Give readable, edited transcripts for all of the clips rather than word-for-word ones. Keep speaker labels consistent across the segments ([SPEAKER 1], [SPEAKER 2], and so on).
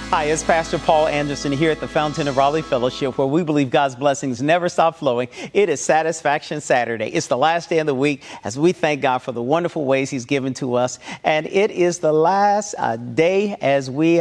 [SPEAKER 1] Hi, it's Pastor Paul Anderson here at the Fountain of Raleigh Fellowship, where we believe God's blessings never stop flowing. It is Satisfaction Saturday. It's the last day of the week as we thank God for the wonderful ways He's given to us. And it is the last day as we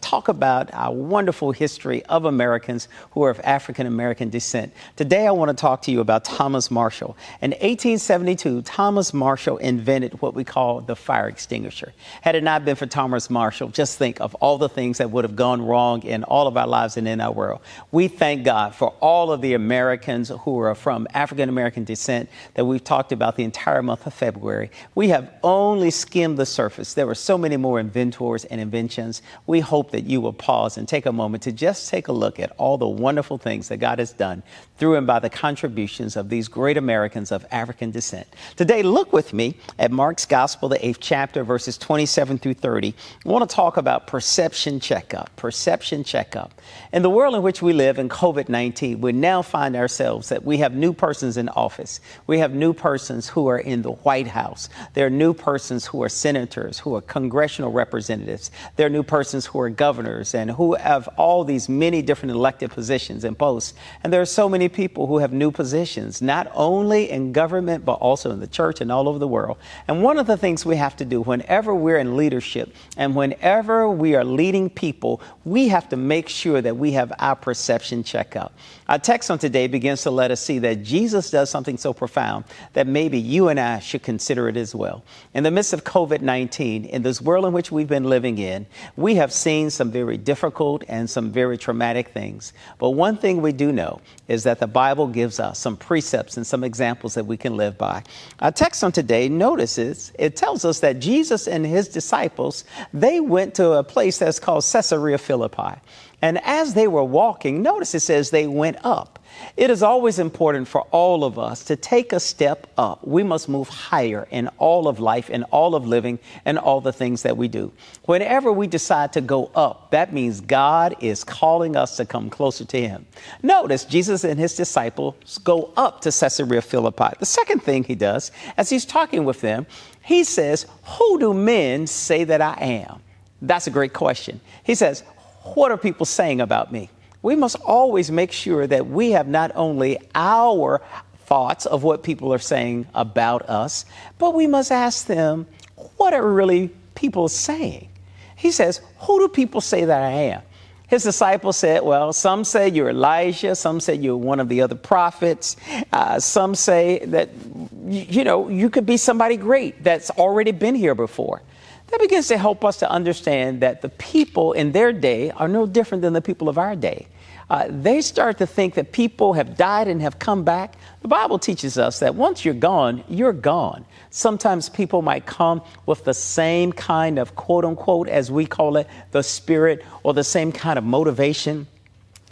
[SPEAKER 1] talk about our wonderful history of Americans who are of African American descent. Today, I want to talk to you about Thomas Marshall. In 1872, Thomas Marshall invented what we call the fire extinguisher. Had it not been for Thomas Marshall, just think of all the things that would have gone wrong in all of our lives and in our world. We thank God for all of the Americans who are from African American descent that we've talked about the entire month of February. We have only skimmed the surface. There were so many more inventors and inventions. We hope that you will pause and take a moment to just take a look at all the wonderful things that God has done through and by the contributions of these great Americans of African descent. Today, look with me at Mark's Gospel, the 8th chapter, verses 27 through 30. I want to talk about perception checkup. Perception checkup. In the world in which we live in COVID-19, we now find ourselves that we have new persons in office. We have new persons who are in the White House. There are new persons who are senators, who are congressional representatives. There are new persons who are governors and who have all these many different elected positions and posts. And there are so many people who have new positions, not only in government, but also in the church and all over the world. And one of the things we have to do whenever we're in leadership and whenever we are leading people, we have to make sure that we have our perception checked out. Our text on today begins to let us see that Jesus does something so profound that maybe you and I should consider it as well. In the midst of COVID-19, in this world in which we've been living in, we have seen some very difficult and some very traumatic things. But one thing we do know is that the Bible gives us some precepts and some examples that we can live by. Our text on today notices, it tells us that Jesus and his disciples, they went to a place that's called Caesarea Philippi. And as they were walking, notice it says they went up. It is always important for all of us to take a step up. We must move higher in all of life, in all of living, and all the things that we do. Whenever we decide to go up, that means God is calling us to come closer to him. Notice Jesus and his disciples go up to Caesarea Philippi. The second thing he does, as he's talking with them, he says, "Who do men say that I am?" That's a great question. He says, what are people saying about me? We must always make sure that we have not only our thoughts of what people are saying about us, but we must ask them, what are really people saying? He says, who do people say that I am? His disciples said, well, some say you're Elijah. Some say you're one of the other prophets. Some say that, you could be somebody great that's already been here before. That begins to help us to understand that the people in their day are no different than the people of our day. They start to think that people have died and have come back. The Bible teaches us that once you're gone, you're gone. Sometimes people might come with the same kind of, quote unquote, as we call it, the spirit, or the same kind of motivation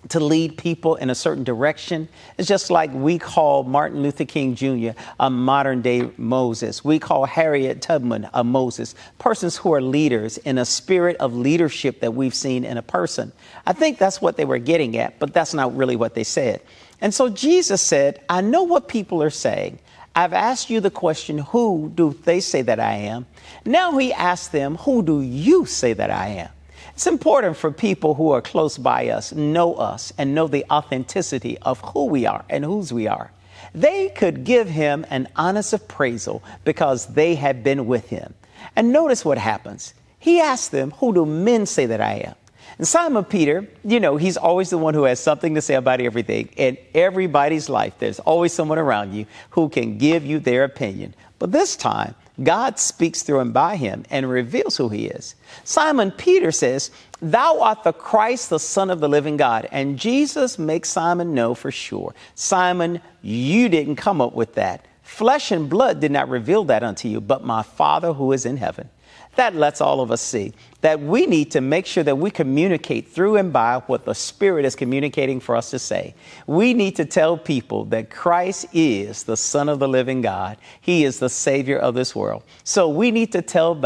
[SPEAKER 1] to lead people in a certain direction. It's just like we call Martin Luther King Jr. a modern day Moses. We call Harriet Tubman a Moses. Persons who are leaders in a spirit of leadership that we've seen in a person. I think that's what they were getting at, but that's not really what they said. And so Jesus said, I know what people are saying. I've asked you the question, who do they say that I am? Now he asked them, who do you say that I am? It's important for people who are close by us, know us, and know the authenticity of who we are and whose we are. They could give him an honest appraisal because they had been with him. And notice what happens. He asked them, who do men say that I am? And Simon Peter, he's always the one who has something to say about everything. In everybody's life, there's always someone around you who can give you their opinion. But this time, God speaks through and by him and reveals who he is. Simon Peter says, thou art the Christ, the Son of the living God. And Jesus makes Simon know for sure. Simon, you didn't come up with that. Flesh and blood did not reveal that unto you, but my Father who is in heaven. That lets all of us see that we need to make sure that we communicate through and by what the Spirit is communicating for us to say. We need to tell people that Christ is the Son of the living God. He is the Savior of this world. So we need to tell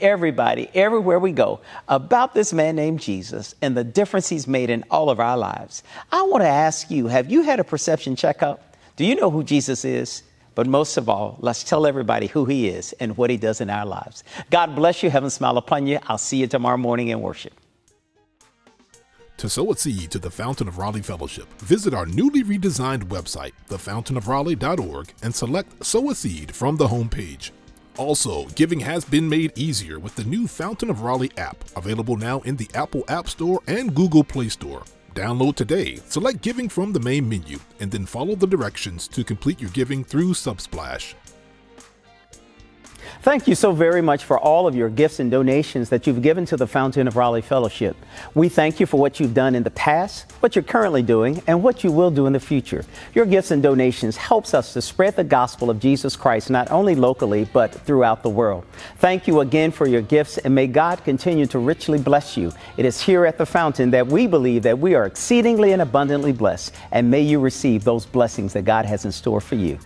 [SPEAKER 1] everybody, everywhere we go, about this man named Jesus and the difference he's made in all of our lives. I want to ask you, have you had a perception checkup? Do you know who Jesus is? But most of all, let's tell everybody who he is and what he does in our lives. God bless you. Heaven smile upon you. I'll see you tomorrow morning in worship.
[SPEAKER 2] To sow a seed to the Fountain of Raleigh Fellowship, visit our newly redesigned website, thefountainofraleigh.org, and select Sow a Seed from the homepage. Also, giving has been made easier with the new Fountain of Raleigh app, available now in the Apple App Store and Google Play Store. Download today, select Giving from the main menu, and then follow the directions to complete your giving through Subsplash.
[SPEAKER 1] Thank you so very much for all of your gifts and donations that you've given to the Fountain of Raleigh Fellowship. We thank you for what you've done in the past, what you're currently doing, and what you will do in the future. Your gifts and donations helps us to spread the gospel of Jesus Christ, not only locally, but throughout the world. Thank you again for your gifts, and may God continue to richly bless you. It is here at the Fountain that we believe that we are exceedingly and abundantly blessed, and may you receive those blessings that God has in store for you.